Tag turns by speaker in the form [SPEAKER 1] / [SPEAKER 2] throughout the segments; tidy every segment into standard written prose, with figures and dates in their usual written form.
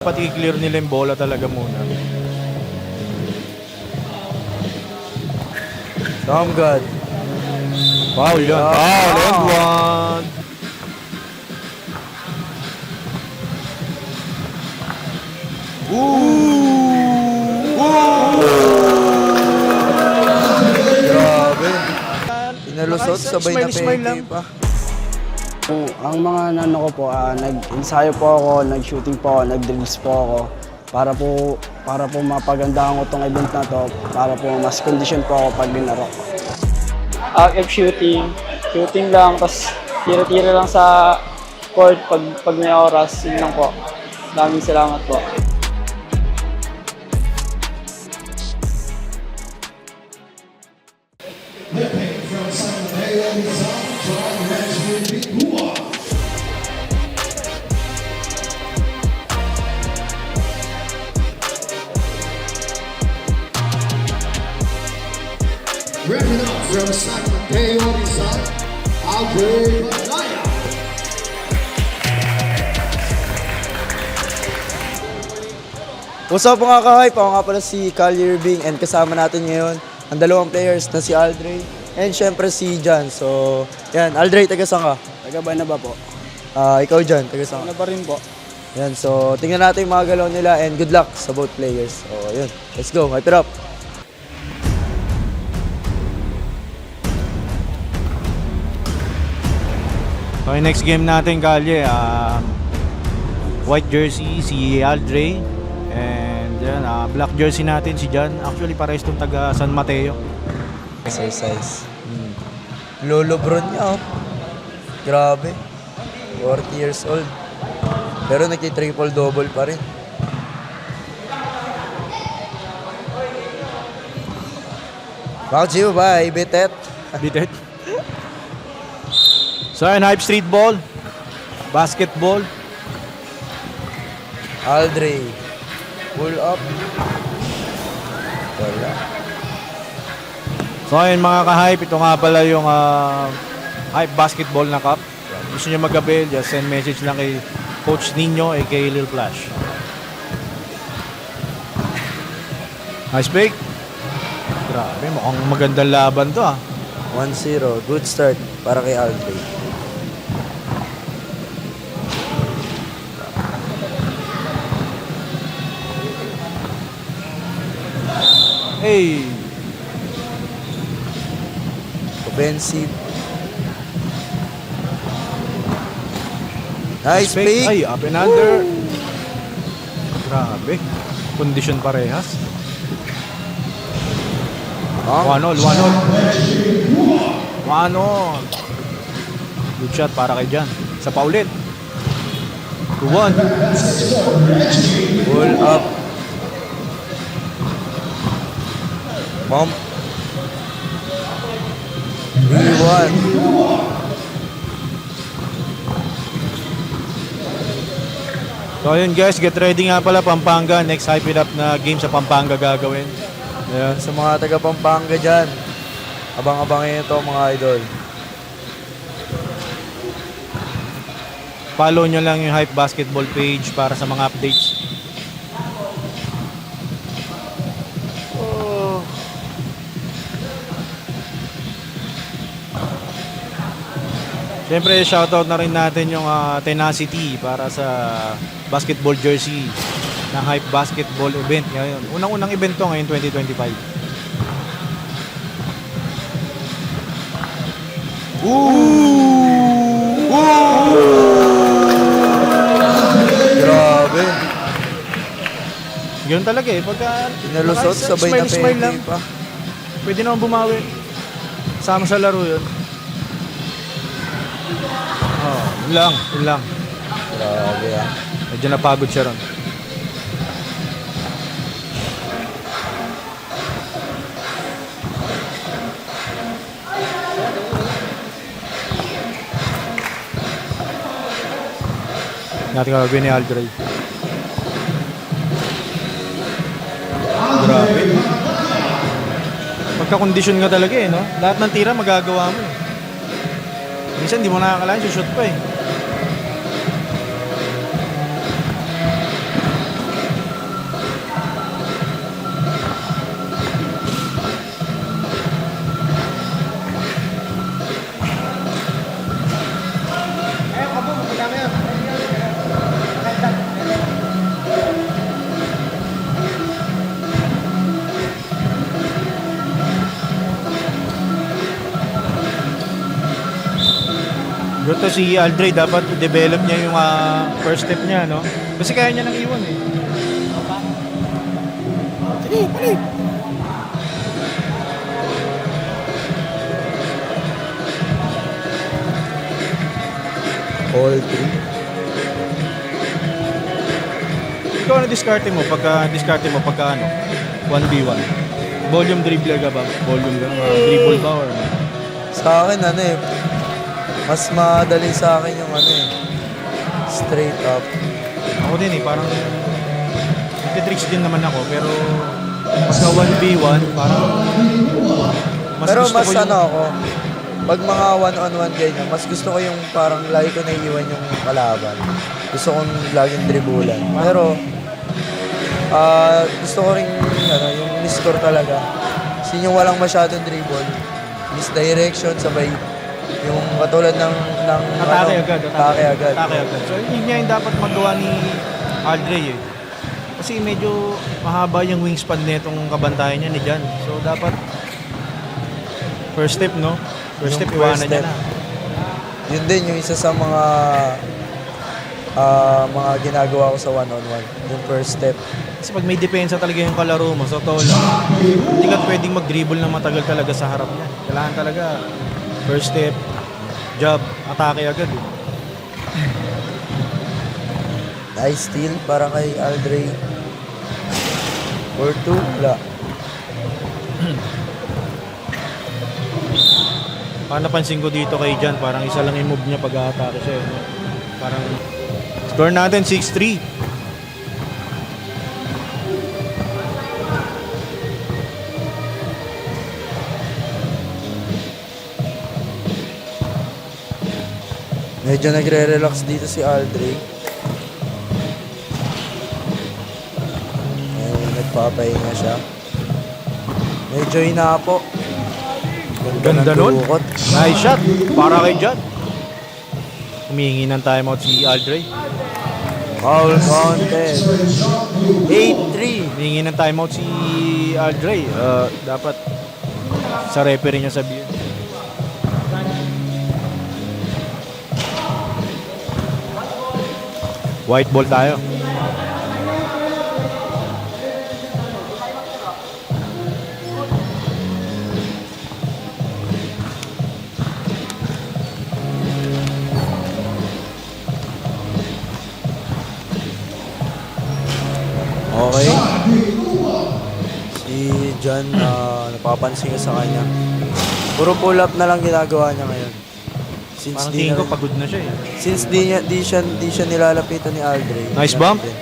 [SPEAKER 1] Dapat i-clear nila yung bola talaga muna.
[SPEAKER 2] Tom God.
[SPEAKER 1] Foul yun. Foul and one.
[SPEAKER 2] Grabe. Pinalusot, sabay na peke pa.
[SPEAKER 3] Ang mga nano ko po, nag-ensayo po ako, nag-shooting po ako, nag-drills po ako para po mapagandahan ko tong event na to, para po mas condition po ako pag linaro. Shooting lang, tapos tira-tira lang sa court pag may oras, yun lang po. Maraming salamat po.
[SPEAKER 4] Wrapping up from San Mateo Rizal, Andre Malaya.
[SPEAKER 2] What's up mga ka-hype? Ako nga pala si Cal Irving and kasama natin ngayon ang dalawang players na si Aldre and syempre si Jan. So, yan. Aldre, taga saan ka?
[SPEAKER 3] Taga ba po?
[SPEAKER 2] Ikaw Jan, taga saan ka?
[SPEAKER 3] Ano ba rin po?
[SPEAKER 2] Yan, so tingnan natin yung mga galaw nila and good luck sa both players. So, yun. Let's go. Hype it up.
[SPEAKER 1] Okay, next game natin, Kalye. White jersey, si Aldre. And yan, black jersey natin, si Jan. Actually, parehas itong taga San Mateo.
[SPEAKER 2] Exercise. Lolo bro niya, oh. Grabe. 40 years old. Pero nagti-triple-double pa rin. Bakit siyo ba? Ibitet?
[SPEAKER 1] Bitet. So, yan, hype street ball. Basketball.
[SPEAKER 2] Aldre. Pull up. Wala.
[SPEAKER 1] So, ayun mga ka-hype, ito nga pala yung hype basketball na cup. Gusto nyo mag-avail, just send message lang kay Coach Nino aka Lil Flash. Nice break. Grabe, mukhang magandang laban to
[SPEAKER 2] 1-0. Good start para kay Aldre.
[SPEAKER 1] Hey!
[SPEAKER 2] Offensive. Nice pick.
[SPEAKER 1] Ay, up and under. Grabe. Condition parehas. One-all. Good shot para kay Jan. Sa paulit. 2-1.
[SPEAKER 2] Pull up. Bump. 3-1.
[SPEAKER 1] So ayun guys, get ready nga pala Pampanga. Next hype it up na game sa Pampanga gagawin.
[SPEAKER 2] Ayan, sa mga taga Pampanga dyan, abang-abangin ito mga idol.
[SPEAKER 1] Follow nyo lang yung Hype Basketball page para sa mga updates. Siyempre, shoutout na rin natin yung Tenacity para sa basketball jersey ng Hype Basketball event ngayon. Unang-unang event to ngayon 2025.
[SPEAKER 2] Grabe.
[SPEAKER 1] Ganun talaga eh. Pagka
[SPEAKER 2] Pinalusot, sabay na
[SPEAKER 1] smile lang,
[SPEAKER 2] peke pa.
[SPEAKER 1] pwede naman bumawi. Sama sa laro yun. Oh, yun lang.
[SPEAKER 2] Grabe ah.
[SPEAKER 1] Medyo napagod siya ron. Natin kalabin ni Aldre. Grabe. Pagka-condition nga talaga eh, no? Lahat ng tira magagawa mo eh. Minsan di mo nakakalain, shoot pa eh. ito si Aldre, dapat develop niya yung first step niya, no? Kasi kaya niya nang iwan eh. Sige, pali.
[SPEAKER 2] All three.
[SPEAKER 1] Ikaw ano diskarte mo pagka ano? 1v1. Volume dribbler ka ba? Volume ka? Dribble ba or ano?
[SPEAKER 2] Sa akin, ano eh, mas madali sa akin yung ano eh, straight up.
[SPEAKER 1] Ako din eh, parang nagtitricks din naman ako, pero pagka 1v1, parang
[SPEAKER 2] Pero
[SPEAKER 1] gusto
[SPEAKER 2] mas
[SPEAKER 1] ko yung,
[SPEAKER 2] ano ako, pag mga one-on-one ganyan, mas gusto ko yung parang lagi ko naiiwan yung kalaban. Gusto kong laging dribulan. Pero, gusto ko rin ano, yung miscore talaga. Kasi yung walang masyadong dribble, misdirection, sabay yung katulad ng
[SPEAKER 1] atake agad.
[SPEAKER 2] atake agad.
[SPEAKER 1] Atake agad. So, yun nga yung dapat magawa ni Aldre eh. Kasi medyo mahaba yung wingspan nitong kabantayan niya ni Jan. So, dapat first step, no? First
[SPEAKER 2] Yung
[SPEAKER 1] step,
[SPEAKER 2] first
[SPEAKER 1] iwanan niya
[SPEAKER 2] step.
[SPEAKER 1] na.
[SPEAKER 2] Yun din yung isa sa mga ginagawa ko sa one-on-one. Yung first step.
[SPEAKER 1] Kasi pag may depensa talaga yung kalaro mo, so totoo lang, hindi ka pwedeng mag-dribble ng matagal talaga sa harap niya. Kailangan talaga first step, jab, atake agad eh.
[SPEAKER 2] Nice steal para kay Aldre. Or two, wala.
[SPEAKER 1] Parang napansin ko dito kay Jan, parang isa lang yung move niya pag-atake siya. No? Parang score natin 6-3.
[SPEAKER 2] Medyo nagre-relax dito si Aldre. Nagpapahinga siya. Medyo hinapo.
[SPEAKER 1] Ganda
[SPEAKER 2] ng
[SPEAKER 1] nun.
[SPEAKER 2] tukot.
[SPEAKER 1] Nice shot para kay Jan. Humihingi ng timeout si Aldre.
[SPEAKER 2] Foul counted. 8-3.
[SPEAKER 1] Humihingi ng timeout si Aldre. Dapat sa referee niya sabihin. White ball tayo.
[SPEAKER 2] Okay. Si John, napapansin ko sa kanya. Puro pull-up na lang ginagawa niya ngayon. Since
[SPEAKER 1] Parang
[SPEAKER 2] di
[SPEAKER 1] tingin ko
[SPEAKER 2] na,
[SPEAKER 1] pagod na siya eh.
[SPEAKER 2] since di siya nilalapitan ni Aldre.
[SPEAKER 1] Nice
[SPEAKER 2] ganun
[SPEAKER 1] bump.
[SPEAKER 2] din.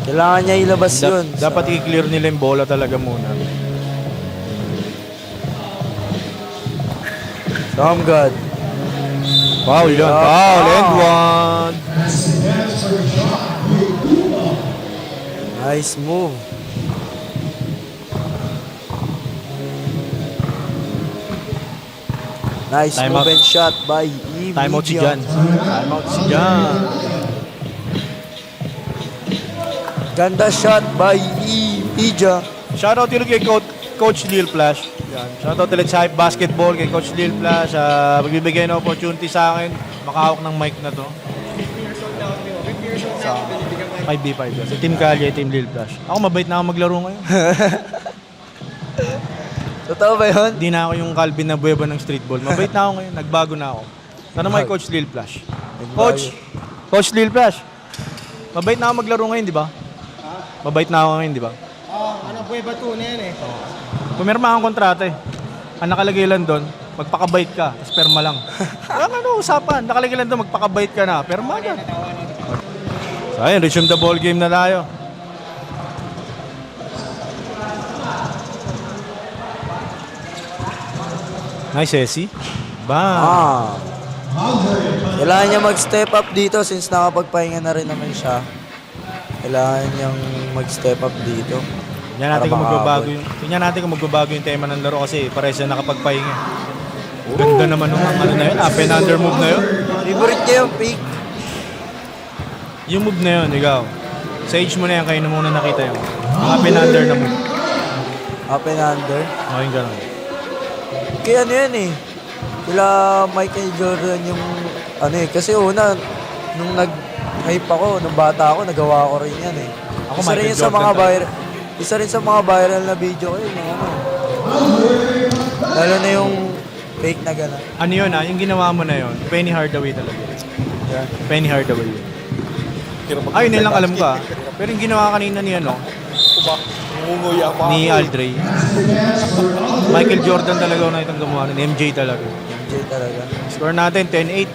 [SPEAKER 2] Kailangan niya ilabas yun.
[SPEAKER 1] Dapat i-clear nila yung bola talaga muna.
[SPEAKER 2] Tom God.
[SPEAKER 1] Foul yun. Foul and one.
[SPEAKER 2] Nice move. Nice
[SPEAKER 1] Time
[SPEAKER 2] move
[SPEAKER 1] out.
[SPEAKER 2] and shot by Eve.
[SPEAKER 1] Timeout si Jan. Timeout si Jan.
[SPEAKER 2] Ganda shot by Ija.
[SPEAKER 1] Shoutout yun kay Coach Lil Flash. Yan. Shoutout ulit sa Hype Basketball kay Coach Lil Flash. Magbibigay ng opportunity sa akin. Makahawak ng mic na to. Sa 5v5. Si Team Calye, Team Lil Flash. Ako mabait na ako maglaro ngayon.
[SPEAKER 2] Totoo ba yun?
[SPEAKER 1] Hindi na ako yung Calvin na buweba ng streetball. Mabait na ako ngayon. Nagbago na ako. Tanong mo kay Coach Lil Flash. Coach Lil Flash. Mabait na ako maglaro ngayon, di ba? Mabait na ako ngayon, di ba?
[SPEAKER 5] Ano, buweba to na yan eh.
[SPEAKER 1] Pumirma akong kontrata eh. Ang nakalagay lang doon, magpakabait ka, tapos perma lang. Ano usapan? Nakalagay lang doon, magpakabait ka na, perma agad. So ayun, resume the ball game na tayo. Nice, Essie. Bang!
[SPEAKER 2] Kailangan niya mag-step up dito since nakapagpahinga na rin naman siya. Kailangan niyang mag-step up dito.
[SPEAKER 1] Tingnan natin kung
[SPEAKER 2] Para
[SPEAKER 1] magbabago
[SPEAKER 2] makahabol.
[SPEAKER 1] yung magbabago yung tema ng laro kasi parehas na nakapagpahinga. Ganda naman ng ano na yun, up and under move na yun.
[SPEAKER 2] Favorite niya yung pick.
[SPEAKER 1] Yung move na yun, ikaw. Sa age mo na yan, kayo na muna nakita yun. Ang up and under na move.
[SPEAKER 2] Up and under.
[SPEAKER 1] Okay, ganun.
[SPEAKER 2] kay ano yan eh. Kila Michael Jordan yung ano eh. Kasi una, nung nag-hype ako, nung bata ako, nagawa ko rin yan eh.
[SPEAKER 1] Ako,
[SPEAKER 2] Isa rin
[SPEAKER 1] Michael
[SPEAKER 2] yun sa
[SPEAKER 1] Jordan
[SPEAKER 2] mga
[SPEAKER 1] talaga.
[SPEAKER 2] viral. Isa rin sa mga viral na video ko yun. Yung ano. Lalo na yung fake na gano'n.
[SPEAKER 1] Ano yun yung ginawa mo na yun, Penny Hardaway talaga.
[SPEAKER 2] Yeah.
[SPEAKER 1] Penny Hardaway yun. Ay, yun lang alam ko Pero yung ginawa kanina ni ni Aldray. Michael Jordan talaga na itong gumawa nun. MJ talaga.
[SPEAKER 2] MJ talaga.
[SPEAKER 1] Score natin, 10-8.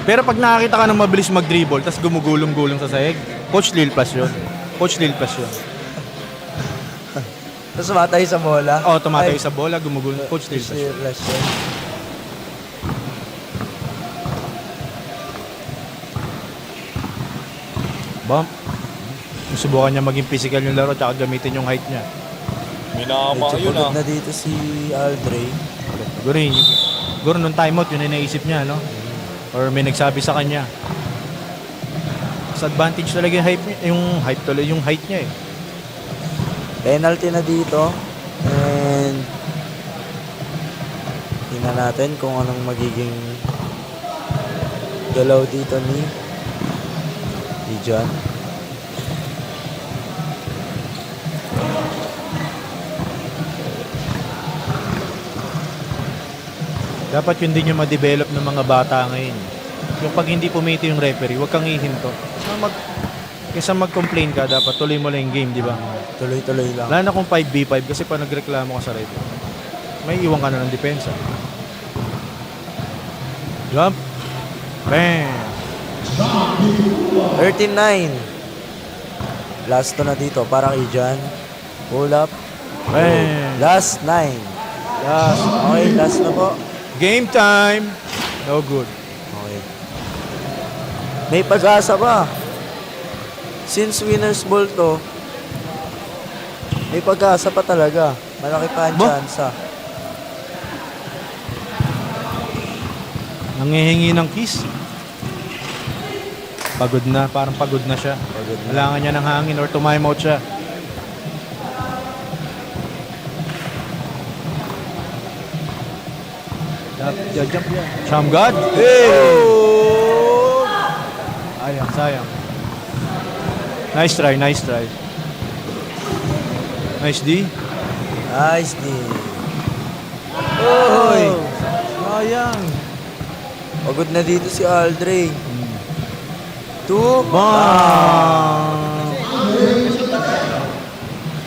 [SPEAKER 1] Pero pag nakakita ka ng mabilis mag-dribble, tapos gumugulong-gulong sa sahig, Coach Lil Plus yun. Coach Lil Plus yun.
[SPEAKER 2] Tapos tumatay sa bola.
[SPEAKER 1] Oo, tumatay sa bola, gumugulong. Coach Lil Plus.
[SPEAKER 2] Flash yun.
[SPEAKER 1] Bump. Subukan niya maging physical yung laro, tsaka gamitin yung height niya.
[SPEAKER 2] Medyo pagod na dito si Aldray.
[SPEAKER 1] Siguro nung timeout, yun ay naisip niya, no? Or may nagsabi sa kanya. Mas advantage talaga yung height niya eh.
[SPEAKER 2] Penalty na dito. And tingnan natin kung anong magiging galaw dito ni John.
[SPEAKER 1] Dapat yun din yung ma-develop ng mga bata ngayon. Yung pag hindi pumito yung referee, huwag kang ihinto. Kaysa mag-complain ka, dapat tuloy mo lang yung game, di ba?
[SPEAKER 2] Tuloy-tuloy lang.
[SPEAKER 1] Lalo na kung 5v5 kasi pa nagreklamo ka sa referee, may iwan ka na ng depensa. Jump. Bam.
[SPEAKER 2] 13-9. Last to na dito para kay John. Pull up.
[SPEAKER 1] Bam.
[SPEAKER 2] Last 9. Last. Okay, last na po.
[SPEAKER 1] Game time. No good.
[SPEAKER 2] Okay. May pag-asa ba? Since winner's ball to, may pag-asa pa talaga. Malaki pa ang tsansa.
[SPEAKER 1] Nangihingi ng kiss. Pagod na, parang pagod na siya.
[SPEAKER 2] Pagod na.
[SPEAKER 1] Kailangan niya ng hangin or tumimeout siya. Jump. Shamgad. Hey! Sayang. Nice try. Nice D.
[SPEAKER 2] Nice D.
[SPEAKER 1] Oy! Sayang.
[SPEAKER 2] Pagod na dito si Aldray. 2.
[SPEAKER 1] Bang!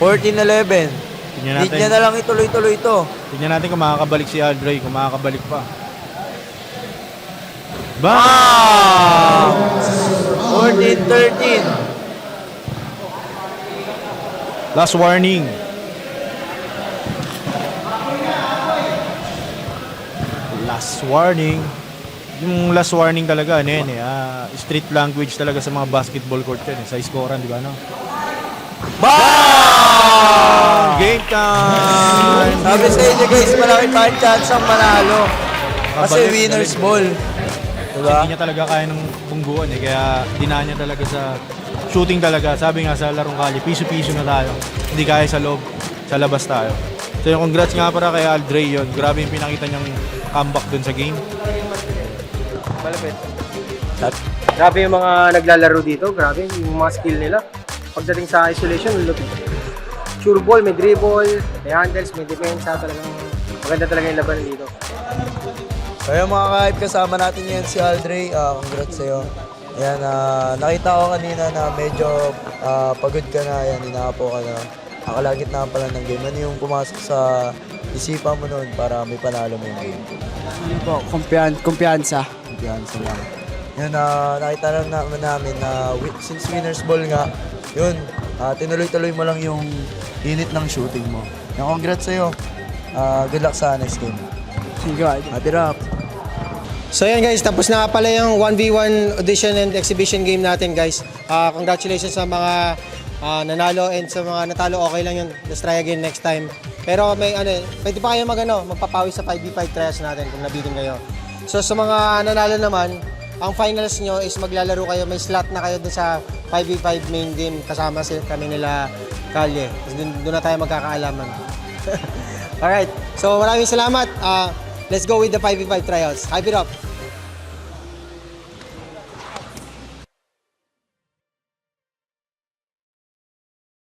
[SPEAKER 2] 14-11.
[SPEAKER 1] Tingnan
[SPEAKER 2] Need niya
[SPEAKER 1] natin.
[SPEAKER 2] na lang ituloy-tuloy ito.
[SPEAKER 1] Tingnan natin kung makakabalik si Aldray, kung makakabalik pa. Bang!
[SPEAKER 2] 14-13.
[SPEAKER 1] Last warning. Yung last warning talaga, ano yan street language talaga sa mga basketball court yan sa scorean, di ba, no?
[SPEAKER 2] Bang!
[SPEAKER 1] Game time!
[SPEAKER 2] Sabi sa inyo guys, malaki pa ang chance ang manalo. Kasi
[SPEAKER 1] Kabalik,
[SPEAKER 2] winner's
[SPEAKER 1] balik.
[SPEAKER 2] ball. Diba?
[SPEAKER 1] Hindi niya talaga kaya ng bungguan kaya dinaan niya talaga sa shooting talaga. Sabi nga sa larong kalye, piso-piso na tayo. Hindi kaya sa loob, sa labas tayo. So yung congrats nga para kay Aldray yun. Grabe yung pinakita niyang comeback dun sa game.
[SPEAKER 5] Malapit. Grabe yung mga naglalaro dito. Grabe yung mga skill nila. Pagdating sa isolation, lupit. Sure ball, may dribble, may handles, may depensa. Talagang maganda talaga yung laban dito.
[SPEAKER 2] Kaya mga ka-hype, kasama natin ngayon si Aldray. Congrats sa'yo. Ayan, nakita ko kanina na medyo pagod ka na. Ayan, inapo ka na. Nakalagit na pala ng game. Ano yung pumasok sa isipan mo noon para may panalo mo yung game?
[SPEAKER 3] Hindi po, kumpiyansa.
[SPEAKER 2] Kumpiyansa lang. Yun, nakita lang naman namin na since winner's ball nga, yun, tinuloy-tuloy mo lang yung init ng shooting mo. Yung congrats sa'yo. Good luck sa next game.
[SPEAKER 3] Sige,
[SPEAKER 2] Happy rap!
[SPEAKER 5] So yan guys, tapos na pala yung 1v1 audition and exhibition game natin guys. Congratulations sa mga nanalo and sa mga natalo, okay lang yun. Let's try again next time. Pero may pwede pa kayo magpapawi sa 5v5 trials natin kung nabitin kayo. So sa mga nanalo naman, ang finals nyo is maglalaro kayo, may slot na kayo dun sa 5v5 main game kasama kami nila Kalye. Doon na tayo magkakaalaman. Alright, so maraming salamat. Let's go with the 5v5 tryouts. Hype it up!